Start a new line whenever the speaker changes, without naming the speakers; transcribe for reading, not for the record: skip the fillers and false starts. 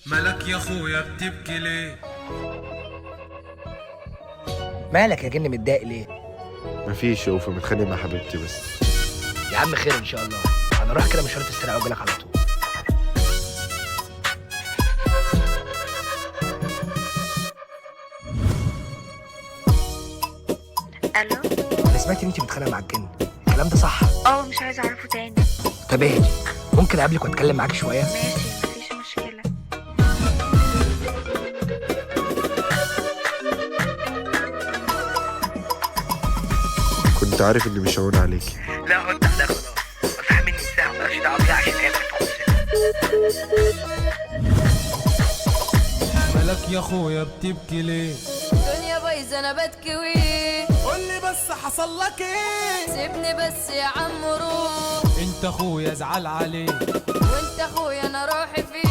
مالك يا اخويا بتبكي ليه؟
مالك يا جن متضايق ليه؟
مفيش يا اوفا، متخانق مع حبيبتي بس.
يا عم خير ان شاء الله. انا اروح كده مشوار السرقه واجي لك على طول.
الو.
انا سمعت ان انت متخانقه مع الجن، الكلام ده صح؟
مش عايزه اعرفه تاني.
طب اهدي، ممكن اقابلك واتكلم معاك شويه؟
ماشي، مفيش مشكله.
كنت عارف اني مش هون عليكي.
لا رد عليا خلاص، فهمني الساعه مالكش دعوه بيها عشان هي
مالك يا اخويا بتبكي ليه؟
الدنيا بايظه انا بتكوي.
قولي بس حصل لك ايه؟
سيبني بس يا عم روح.
انت اخويا ازعل عليه.
وانت اخويا انا روحي فيه.